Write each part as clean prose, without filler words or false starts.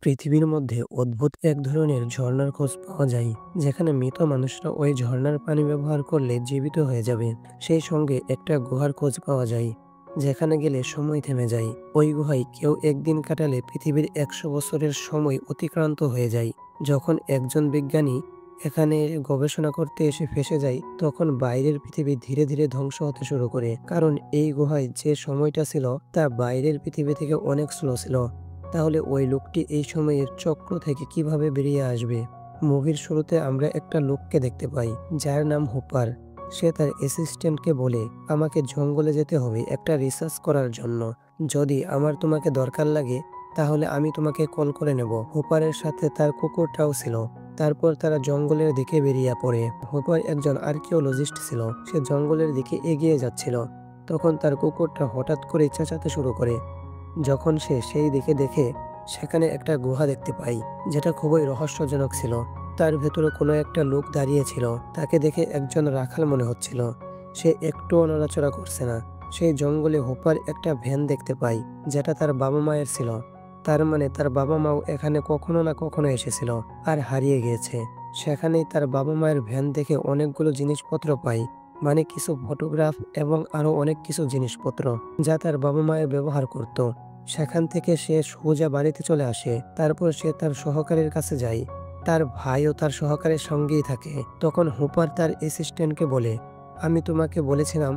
পৃথিবীর মধ্যে অদ্ভুত এক ধরনের ঝর্ণার খোঁজ পাওয়া যায়, যেখানে মৃত মানুষরা ওই ঝর্ণার পানি ব্যবহার করলে জীবিত হয়ে যাবে। সেই সঙ্গে একটা গুহার খোঁজ পাওয়া যায়, যেখানে গেলে সময় থেমে যায়। ওই গুহায় কেউ একদিন কাটালে পৃথিবীর 100 বছরের সময় অতিক্রান্ত হয়ে যায়। যখন একজন বিজ্ঞানী এখানে গবেষণা করতে এসে ফেঁসে যায়, তখন বাইরের পৃথিবী ধীরে ধীরে ধ্বংস হতে শুরু করে। কারণ এই গুহায় যে সময়টা ছিল তা বাইরের পৃথিবী থেকে অনেক স্লো ছিল। তাহলে ওই লোকটি এই সময়ের চক্র থেকে কিভাবে বেরিয়ে আসবে? মুভির শুরুতে আমরা একটা লোককে দেখতে পাই, যার নাম হুপার। সে তার অ্যাসিস্ট্যান্টকে বলে, আমাকে জঙ্গলে যেতে হবে একটা রিসার্চ করার জন্য। যদি আমার তোমাকে দরকার লাগে, তাহলে আমি তোমাকে কল করে নেব। হুপারের সাথে তার কুকুরটাও ছিল। তারপর তারা জঙ্গলের দিকে বেরিয়ে পড়ে। হুপার একজন আর্কিওলজিস্ট ছিল। সে জঙ্গলের দিকে এগিয়ে যাচ্ছিল। তখন তার কুকুরটা হঠাৎ করে চেঁচাতে শুরু করে। যখন সে সেই দিকে দেখে, সেখানে একটা গুহা দেখতে পাই, যেটা খুবই রহস্যজনক ছিল। তার ভেতরে কোনো একটা লোক দাঁড়িয়ে ছিল। তাকে দেখে একজন রাখাল মনে হচ্ছিল। সে একটুও নড়াচড়া করছে না। সেই জঙ্গলে হুপার একটা ভ্যান দেখতে পাই, যেটা তার বাবা মায়ের ছিল। তার মানে তার বাবা মাও এখানে কখনো না কখনো এসেছিল আর হারিয়ে গিয়েছে। সেখানেই তার বাবা মায়ের ভ্যান দেখে অনেকগুলো জিনিসপত্র পাই, মানে কিছু ফটোগ্রাফ এবং আরো অনেক কিছু জিনিসপত্র, যা তার বাবা মায়ের ব্যবহার করত। সেখান থেকে সে সোজা বাড়িতে চলে আসে। তারপর সে তার সহকারীর কাছে যায়। তার ভাইও তার সহকারীর সঙ্গেই থাকে। তখন হুপার তার অ্যাসিস্ট্যান্টকে বলে, আমি তোমাকে বলেছিলাম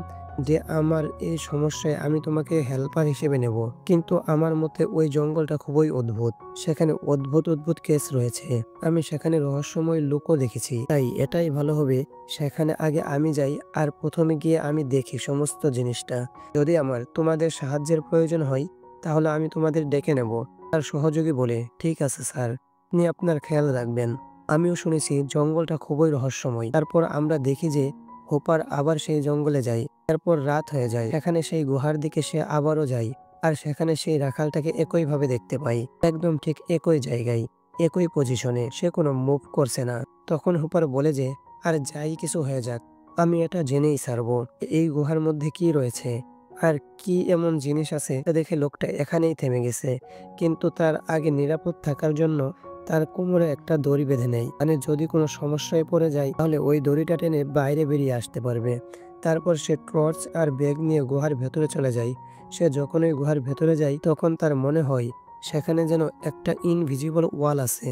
যে আমার এই সমস্যায় আমি তোমাকে হেল্পার হিসেবে নেব, কিন্তু আমার মতে ওই জঙ্গলটা খুবই অদ্ভুত। সেখানে অদ্ভুত অদ্ভুত কেস রয়েছে। আমি সেখানে রহস্যময় লোকও দেখেছি। তাই এটাই ভালো হবে সেখানে আগে আমি যাই, আর প্রথমে গিয়ে আমি দেখি সমস্ত জিনিসটা। যদি আমার তোমাদের সাহায্যের প্রয়োজন হয়, তাহলে আমি তোমাদের ডেকে নেব। তার সহযোগী বলে, ঠিক আছে স্যার, আপনি আপনার খেয়াল রাখবেন। আমিও শুনেছি জঙ্গলটা খুবই রহস্যময়। তারপর আমরা দেখি যে হোপার আবার সেই জঙ্গলে যায়। তারপর রাত হয়ে যায়। সেখানে সেই গুহার দিকে সে আবারও যায়। আর সেখানে সেই রাখালটাকে একইভাবে দেখতে পাই, একদম ঠিক একই জায়গায়, একই পজিশনে। সে কোনো মুভ করছে না। তখন হোপার বলে যে, আর যাই কিছু হয়ে যাক, আমি এটা জেনেই ছাড়বো এই গুহার মধ্যে কি রয়েছে, আর কি এমন জিনিস আছে। তা দেখে লোকটা এখানেই থেমে গেছে, কিন্তু তার আগে নিরাপদ থাকার জন্য তার কোমরে একটা দড়ি বেঁধে নেয়। মানে যদি কোনো সমস্যায় পড়ে যায়, তাহলে ওই দড়িটা টেনে বাইরে বেরিয়ে আসতে পারবে। তারপর সে টর্চ আর ব্যাগ নিয়ে গুহার ভেতরে চলে যায়। সে যখন ওই গুহার ভেতরে যায়, তখন তার মনে হয় সেখানে যেন একটা ইনভিজিবল ওয়াল আছে,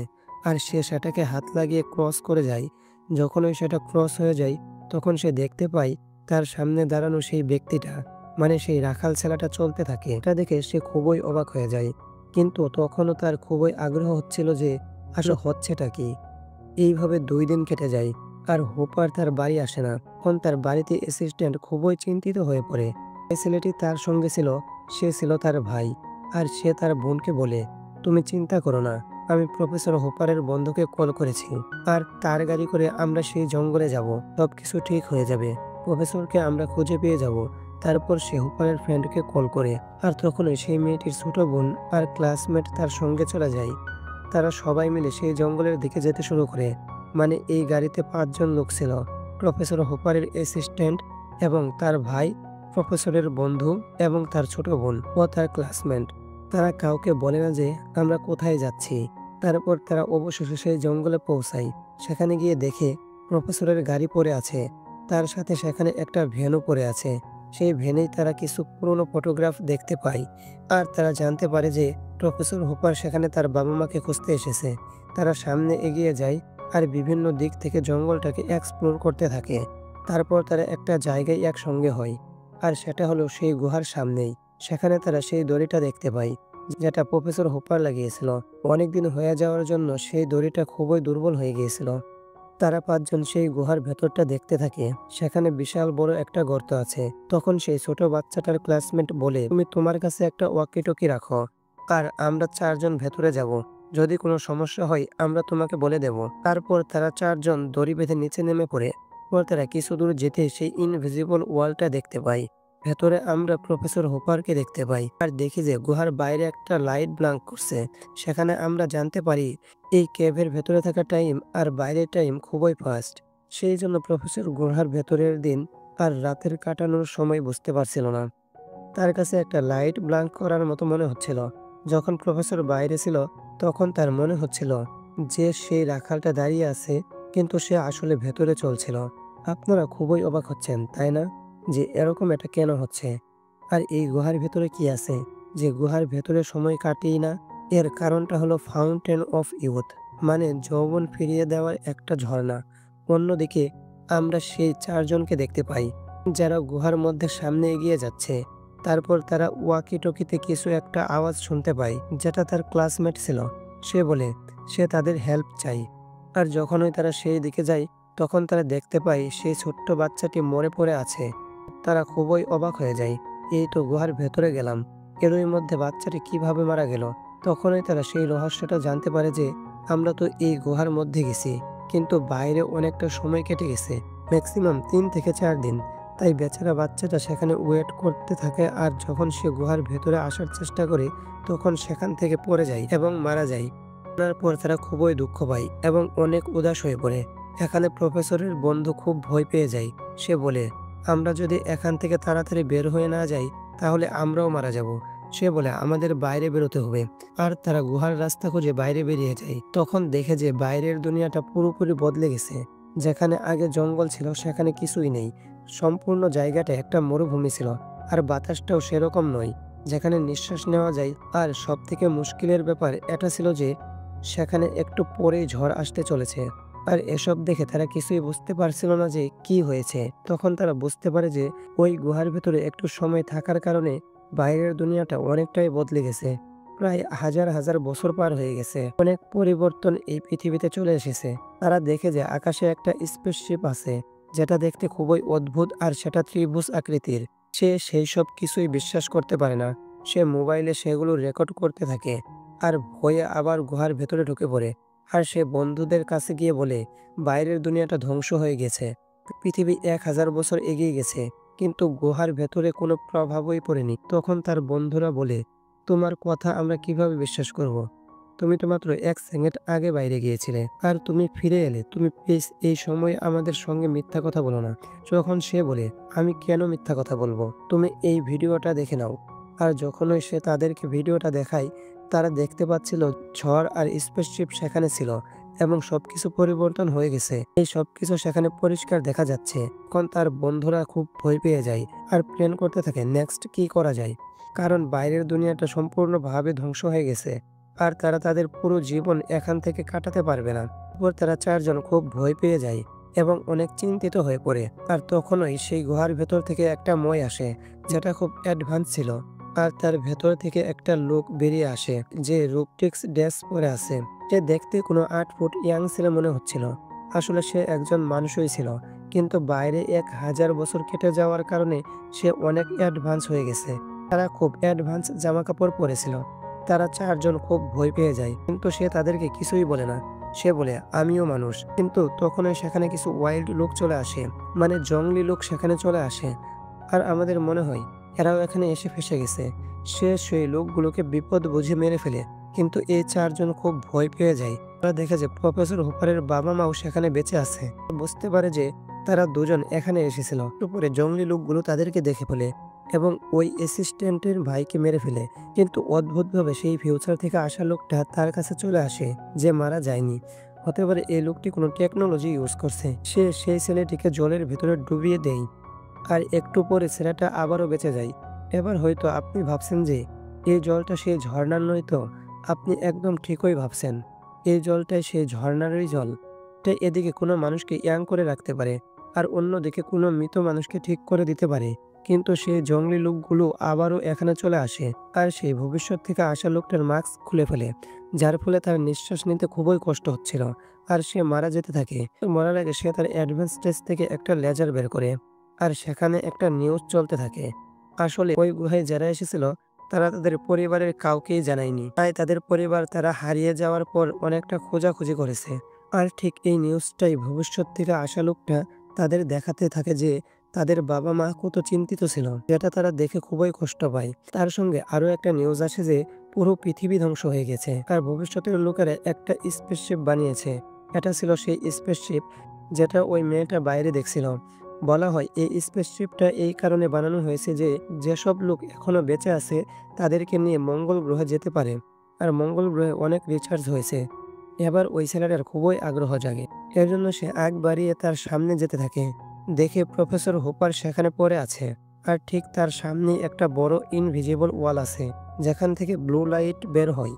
আর সে সেটাকে হাত লাগিয়ে ক্রস করে যায়। যখন ওই সেটা ক্রস হয়ে যায়, তখন সে দেখতে পায় তার সামনে দাঁড়ানো সেই ব্যক্তিটা, মানে সেই রাখাল ছেলেটা চলতে থাকে। এটা দেখে সে খুবই অবাক হয়ে যায়, কিন্তু তখনও তার খুবই আগ্রহ হচ্ছিল যে আসলে হচ্ছেটা কি। এইভাবে 2 দিন কেটে যায়, আর হোপার তার বাড়ি আসে না। তখন তার বাড়িতে অ্যাসিস্ট্যান্ট খুবই চিন্তিত হয়ে পড়ে। যে ছেলেটি তার সঙ্গে ছিল, সে ছিল তার ভাই। আর সে তার বোনকে বলে, তুমি চিন্তা করো না, আমি প্রফেসর হোপারের বন্ধুকে কল করেছি, আর তার গাড়ি করে আমরা সেই জঙ্গলে যাব। সবকিছু ঠিক হয়ে যাবে। প্রফেসরকে আমরা খুঁজে পেয়ে যাব। তারপর সে হুপারের ফ্রেন্ডকে কল করে, আর তখনই সেই মেয়েটির ছোট বোন আর ক্লাসমেট তার সঙ্গে চলে যায়। তারা সবাই মিলে সেই জঙ্গলের দিকে যেতে শুরু করে। মানে এই গাড়িতে 5 জন লোক ছিল, প্রফেসর হোপারের অ্যাসিস্ট্যান্ট এবং তার ভাই, প্রফেসরের বন্ধু এবং তার ছোট বোন ও তার ক্লাসমেট। তারা কাউকে বলে না যে আমরা কোথায় যাচ্ছি। তারপর তারা অবশেষে সেই জঙ্গলে পৌঁছায়। সেখানে গিয়ে দেখে প্রফেসরের গাড়ি পড়ে আছে, তার সাথে সেখানে একটা ভ্যানও পড়ে আছে। সেই ভ্যানেই তারা কিছু পুরনো ফটোগ্রাফ দেখতে পায়, আর তারা জানতে পারে যে প্রফেসর হুপার সেখানে তার বাবা মাকে খুঁজতে এসেছে। তারা সামনে এগিয়ে যায়, আর বিভিন্ন দিক থেকে জঙ্গলটাকে এক্সপ্লোর করতে থাকে। তারপর তারা একটা জায়গায় একসঙ্গে হয়, আর সেটা হলো সেই গুহার সামনেই। সেখানে তারা সেই দড়িটা দেখতে পায়, যেটা প্রফেসর হুপার লাগিয়েছিল। অনেকদিন হয়ে যাওয়ার জন্য সেই দড়িটা খুবই দুর্বল হয়ে গিয়েছিল। তারা 5 জন সেই গুহার ভেতরটা দেখতে থাকে। সেখানে বিশাল বড় একটা গর্ত আছে। তখন সেই ছোট বাচ্চাটার ক্লাসমেট বলে, তুমি তোমার কাছে একটা ওয়াকিটকি রাখো, আর আমরা 4 জন ভেতরে যাব। যদি কোনো সমস্যা হয় আমরা তোমাকে বলে দেব। তারপর তারা 4 জন দড়ি বেঁধে নিচে নেমে পড়ে। পর তারা কিছু দূর যেতে সেই ইনভিজিবল ওয়ালটা দেখতে পাই। ভেতরে আমরা প্রফেসর হোপারকে দেখতে পাই, আর দেখি যে গুহার বাইরে একটা লাইট ব্লাঙ্ক করছে। সেখানে আমরা জানতে পারি এই কেভের ভেতরে থাকা টাইম আর বাইরের টাইম খুবই ফাস্ট। সেই জন্য প্রফেসর গুহার ভেতরের দিন আর রাতের কাটানোর সময় বুঝতে পারছিল না। তার কাছে একটা লাইট ব্লাঙ্ক করার মতো মনে হচ্ছিল। যখন প্রফেসর বাইরে ছিল, তখন তার মনে হচ্ছিল যে সেই রাখালটা দাঁড়িয়ে আছে, কিন্তু সে আসলে ভেতরে চলছিল। আপনারা খুবই অবাক হচ্ছেন, তাই না? যে এরকম এটা কেন হচ্ছে? আর এই গুহার ভেতরে কি আছে যে গুহার ভেতরে সময় কাটেই না? এর কারণটা হলো ফাউন্টেন অফ ইয়ুথ, মানে যৌবন ফিরিয়ে দেওয়ার একটা ঝর্ণা। অন্যদিকে আমরা সেই ৪ জনকে দেখতে পাই যারা গুহার মধ্যে সামনে এগিয়ে যাচ্ছে। তারপর তারা ওয়াকি-টকিতে কিছু একটা আওয়াজ শুনতে পায়, যেটা তার ক্লাসমেট ছিল। সে বলে সে তাদের হেল্প চাই। আর যখনই তারা সেই দিকে যায়, তখন তারা দেখতে পায় সেই ছোট্ট বাচ্চাটি মরে পড়ে আছে। তারা খুবই অবাক হয়ে যায়। এই তো গুহার ভেতরে গেলাম, এরই মধ্যে বাচ্চাটি কিভাবে মারা গেল? তখনই তারা সেই রহস্যটা জানতে পারে যে আমরা তো এই গুহার মধ্যে গেছি, কিন্তু বাইরে অনেকটা সময় কেটে গেছে, ম্যাক্সিমাম ৩ থেকে ৪ দিন। তাই বেচারা বাচ্চাটা সেখানে ওয়েট করতে থাকে, আর যখন সে গুহার ভেতরে আসার চেষ্টা করে তখন সেখান থেকে পড়ে যায় এবং মারা যায়। তারপর তারা খুবই দুঃখ পায় এবং অনেক উদাস হয়ে পড়ে। এখানে প্রফেসরের বন্ধু খুব ভয় পেয়ে যায়। সে বলে, আমরা যদি এখান থেকে তাড়াতাড়ি বের হয়ে না যাই তাহলে আমরাও মারা যাব। সে বলে আমাদের বাইরে বেরোতে হবে। আর তারা গুহার রাস্তা খুঁজে বাইরে বেরিয়ে যায়। তখন দেখে যে বাইরের দুনিয়াটা পুরোপুরি বদলে গেছে। যেখানে আগে জঙ্গল ছিল সেখানে কিছুই নেই। সম্পূর্ণ জায়গাটা একটা মরুভূমি ছিল, আর বাতাসটাও সেরকম নয় যেখানে নিঃশ্বাস নেওয়া যায়। আর সবথেকে মুশকিলের ব্যাপার এটা ছিল যে সেখানে একটু পরেই ঝড় আসতে চলেছে। আর এসব দেখে তারা কিছুই বুঝতে পারছিল না যে কি হয়েছে। তখন তারা বুঝতে পারে যে ওই গুহার ভেতরে একটু সময় থাকার কারণে বাইরের দুনিয়াটা অনেকটাই বদলে গেছে। প্রায় হাজার হাজার বছর পার হয়ে গেছে, অনেক পরিবর্তন এই পৃথিবীতে চলে এসেছে। তারা দেখে যে আকাশে একটা স্পেসশিপ আছে, যেটা দেখতে খুবই অদ্ভুত আর সেটা ত্রিভুজ আকৃতির। সে সেই সব কিছুই বিশ্বাস করতে পারে না। সে মোবাইলে সেগুলো রেকর্ড করতে থাকে আর ভয়ে আবার গুহার ভেতরে ঢুকে পড়ে। আর সে বন্ধুদের কাছে গিয়ে বলে বাইরের দুনিয়াটা ধ্বংস হয়ে গেছে, পৃথিবী ১,০০০ বছর এগিয়ে গেছে, কিন্তু গুহার ভেতরে কোনো প্রভাবই পড়েনি। তখন তার বন্ধুরা বলে, তোমার কথা আমরা কিভাবে বিশ্বাস করব? তুমি তো মাত্র ১ সেকেন্ড আগে বাইরে গিয়েছিলে আর তুমি ফিরে এলে। তুমি প্লিজ এই সময় আমাদের সঙ্গে মিথ্যা কথা বলো না। যখন সে বলে, আমি কেন মিথ্যা কথা বলবো, তুমি এই ভিডিওটা দেখে নাও। আর যখনই সে তাদেরকে ভিডিওটা দেখায়, তারা দেখতে পাচ্ছিল ঝড় আর স্পেসশিপ সেখানে ছিল এবং সবকিছু পরিবর্তন হয়ে গেছে। এই সবকিছু সেখানে পরিষ্কার দেখা যাচ্ছে। তখন তার বন্ধুরা খুব ভয় পেয়ে যায় আর প্ল্যান করতে থাকে নেক্সট কি করা যায়, কারণ বাইরের দুনিয়াটা সম্পূর্ণভাবে ধ্বংস হয়ে গেছে আর তারা তাদের পুরো জীবন এখান থেকে কাটাতে পারবে না। তারপর তারা ৪ জন খুব ভয় পেয়ে যায় এবং অনেক চিন্তিত হয়ে পড়ে। আর তখনই সেই গুহার ভেতর থেকে একটা মই আসে, যেটা খুব অ্যাডভান্স ছিল। আর তার ভেতর থেকে একটা লোক বেরিয়ে আসে যে রুপটিক্স ড্রেস পরে আছে। সে দেখতে কোনো ৮ ফুট ইয়াং ছেলে মনে হচ্ছিল। আসলে সে একজন মানুষই ছিল, কিন্তু বাইরে ১,০০০ বছর কেটে যাওয়ার কারণে সে অনেক অ্যাডভান্স হয়ে গেছে। তারা খুব অ্যাডভান্স জামা কাপড় পরেছিল। তারা ৪ জন খুব ভয় পেয়ে যায়, কিন্তু সে তাদেরকে কিছুই বলে না। সে বলে আমিও মানুষ। কিন্তু তখনই সেখানে কিছু ওয়াইল্ড লোক চলে আসে, মানে জংলি লোক সেখানে চলে আসে। আর আমাদের মনে হয় এরাও এখানে এসে ফেঁসে গেছে। সে সেই লোকগুলোকে বিপদ বুঝে মেরে ফেলে, কিন্তু এই ৪ জন খুব ভয় পেয়ে যায়। তারা দেখে যে প্রফেসর হুপারের বাবা মাও সেখানে বেঁচে আছে। বুঝতে পারে যে তারা দুজন এখানে এসেছিল। পরে জঙ্গলি লোকগুলো তাদেরকে দেখে ফেলে এবং ওই অ্যাসিস্ট্যান্টের ভাইকে মেরে ফেলে। কিন্তু অদ্ভুতভাবে সেই ফিউচার থেকে আসা লোকটা তার কাছে চলে আসে, যে মারা যায়নি। হতে পারে এই লোকটি কোনো টেকনোলজি ইউজ করছে। সে সেই ছেলেটিকে জলের ভেতরে ডুবিয়ে দেয় আর একটু পরে ছেলেটা আবারও বেঁচে যায়। এবার হয়তো আপনি ভাবছেন যে এই জলটা সেই ঝর্ণার নয় তো? আপনি একদম ঠিকই ভাবছেন। এই জলটাই সেই ঝর্ণারই জল। তাই এদিকে কোনো মানুষকে ইয়াং করে রাখতে পারে আর অন্যদিকে কোনো মৃত মানুষকে ঠিক করে দিতে পারে। কিন্তু সেই জঙ্গলি লোকগুলো আবারও এখানে চলে আসে আর সেই ভবিষ্যৎ থেকে আসা লোকটার মাস্ক খুলে ফেলে, যার ফলে তার নিঃশ্বাস নিতে খুবই কষ্ট হচ্ছিল আর সে মারা যেতে থাকে। মরার আগে সে তার অ্যাডভান্স স্টেজ থেকে একটা লেজার বের করে, আর সেখানে একটা নিউজ চলতে থাকে। আসলে ওই গুহায় যারা এসেছিল তারা তাদের পরিবারের কাউকেই জানায়নি। তাই তাদের পরিবার তারা হারিয়ে যাওয়ার পর অনেকটা খোঁজাখুঁজি করেছে। আর ঠিক এই নিউজটাই ভবিষ্যৎ থেকে আসা লোকটা তাদের দেখাতে থাকে যে তাদের বাবা মা কত চিন্তিত ছিল, যেটা তারা দেখে খুবই কষ্ট পায়। তার সঙ্গে আরো একটা নিউজ আসে যে পুরো পৃথিবী ধ্বংস হয়ে গেছে আর ভবিষ্যতের লোকেরা একটা স্পেসশিপ বানিয়েছে। এটা ছিল সেই স্পেসশিপ যেটা ওই মেয়েটা বাইরে দেখছিল। বলা হয় এই স্পেসশিপটা এই কারণে বানানো হয়েছে যে যেসব লোক এখনো বেঁচে আছে তাদেরকে নিয়ে মঙ্গল গ্রহে যেতে পারে। আর মঙ্গল গ্রহে অনেক রিসার্চ হয়েছে। এবার ওই ছেলেটার খুবই আগ্রহ জাগে। এর জন্য সে আগ বাড়িয়ে তার সামনে যেতে থাকে। দেখে প্রফেসর হুপার সেখানে পড়ে আছে। আর ঠিক তার সামনে একটা বড় ইনভিজিবল ওয়াল আছে, যেখান থেকে ব্লু লাইট বের হয়।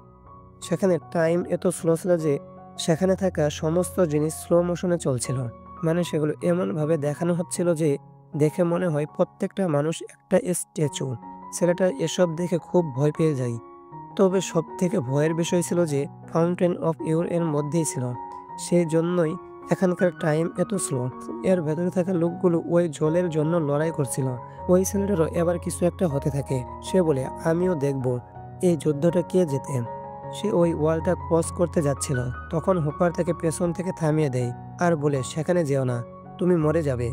সেখানে টাইম এত স্লো ছিল যে সেখানে থাকা সমস্ত জিনিস স্লো মোশনে চলছিল। মানে সেগুলো এমনভাবে দেখানো হচ্ছিল যে দেখে মনে হয় প্রত্যেকটা মানুষ একটা স্ট্যাচু। ছেলেটা এসব দেখে খুব ভয় পেয়ে যায়। তবে সবথেকে ভয়ের বিষয় ছিল যে ফাউন্টেন অফ ইউর এর মধ্যেই ছিল। সেই জন্যই এখানকার টাইম এত স্লো। এর ভেতরে থাকা লোকগুলো ওই জলের জন্য লড়াই করছিল। ওই ছেলেটারও এবার কিছু একটা হতে থাকে। সে বলে, আমিও দেখব এই যুদ্ধটা কে জেতে। সে ওই ওয়ালটা ক্রস করতে যাচ্ছিল। তখন হুপার তাকে পেছন থেকে থামিয়ে দেয় আর বলে, সেখানে যেও না, তুমি মরে যাবে।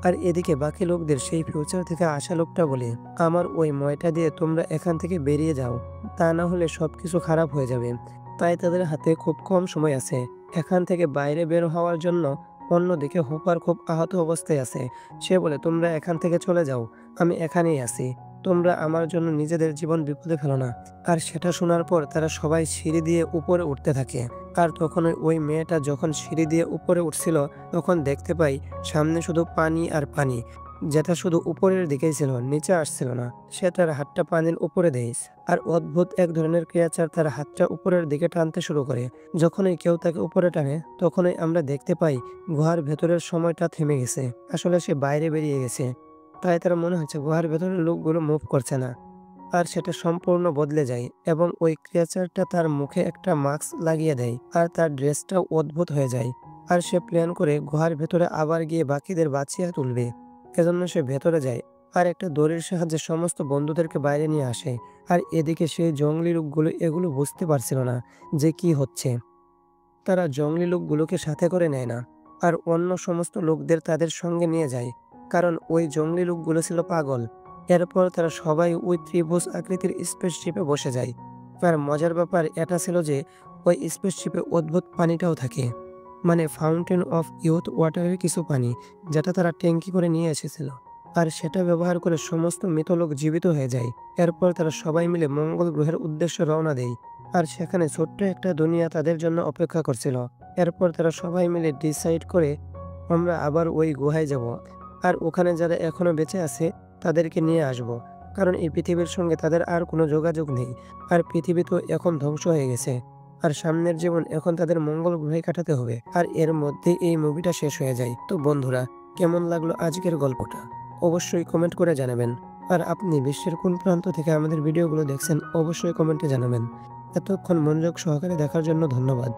আর এদিকে বাকি লোকদের সেই ফিউচার থেকে আসা লোকটা বলে, আমার ওই ময়টা দিয়ে তোমরা এখান থেকে বেরিয়ে যাও, তা না হলে সবকিছু খারাপ হয়ে যাবে। তাই তাদের হাতে খুব কম সময় আছে এখান থেকে বাইরে বের হওয়ার জন্য। অন্যদিকে হুপার খুব আহত অবস্থায় আছে। সে বলে, তোমরা এখান থেকে চলে যাও, আমি এখানেই আছি। তোমরা আমার জন্য নিজেদের জীবন বিপদে ফেলো না। আর সেটা শোনার পর তারা সবাই সিঁড়ি দিয়ে উপরে উঠতে থাকে। আর তখন ওই মেয়েটা যখন সিঁড়ি দিয়ে উপরে উঠছিল, তখন দেখতে পাই সামনে শুধু পানি আর পানি, যেটা শুধু উপরের দিকেই ছিল, নিচে আসছিল না। সে তার হাতটা পানির উপরে দেয় আর অদ্ভুত এক ধরনের ক্রিয়াচার তার হাতটা উপরের দিকে টানতে শুরু করে। যখনই কেউ তাকে উপরে টানে, তখনই আমরা দেখতে পাই গুহার ভেতরের সময়টা থেমে গেছে। আসলে সে বাইরে বেরিয়ে গেছে। তাই তার মনে হচ্ছে গুহার ভেতরের লোকগুলো মুভ করছে না। আর সেটা সম্পূর্ণ বদলে যায় এবং ওই ক্রিয়েচারটা তার মুখে একটা মাস্ক লাগিয়ে দেয় আর তার ড্রেসটাও অদ্ভুত হয়ে যায়। আর সে প্ল্যান করে গুহার ভেতরে আবার গিয়ে বাকিদের বাঁচিয়ে তুলবে। এজন্য সে ভেতরে যায় আর একটা দড়ির সাহায্যে সমস্ত বন্ধুদেরকে বাইরে নিয়ে আসে। আর এদিকে সেই জঙ্গলি লোকগুলো এগুলো বুঝতে পারছিল না যে কি হচ্ছে। তারা জঙ্গলি লোকগুলোকে সাথে করে নেয় না আর অন্য সমস্ত লোকদের তাদের সঙ্গে নিয়ে যায়, কারণ ওই জঙ্গলি লোকগুলো ছিল পাগল। এরপর তারা সবাই ওই ত্রিভুজ আকৃতির স্পেসশিপে বসে যায়। আর মজার ব্যাপার এটা ছিল যে ওই স্পেসশিপে অদ্ভুত পানিটাও থাকে, মানে ফাউন্টেন অফ ইউথ ওয়াটারের কিছু পানি, যেটা তারা ট্যাঙ্কি করে নিয়ে এসেছিল। আর সেটা ব্যবহার করে সমস্ত মৃত লোক জীবিত হয়ে যায়। এরপর তারা সবাই মিলে মঙ্গল গ্রহের উদ্দেশ্যে রওনা দেয়। আর সেখানে ছোট্ট একটা দুনিয়া তাদের জন্য অপেক্ষা করছিল। এরপর তারা সবাই মিলে ডিসাইড করে, আমরা আবার ওই গুহায় যাব আর ওখানে যারা এখনো বেঁচে আছে তাদেরকে নিয়ে আসব, কারণ এই পৃথিবীর সঙ্গে তাদের আর কোনো যোগাযোগ নেই। আর পৃথিবী তো এখন ধ্বংস হয়ে গেছে। আর সামনের জীবন এখন তাদের মঙ্গল গ্রহে কাটাতে হবে। আর এর মধ্যে এই মুভিটা শেষ হয়ে যায়। তো বন্ধুরা, কেমন লাগলো আজকের গল্পটা অবশ্যই কমেন্ট করে জানাবেন। আর আপনি বিশ্বের কোন প্রান্ত থেকে আমাদের ভিডিওগুলো দেখছেন অবশ্যই কমেন্টে জানাবেন। এতক্ষণ মনোযোগ সহকারে দেখার জন্য ধন্যবাদ।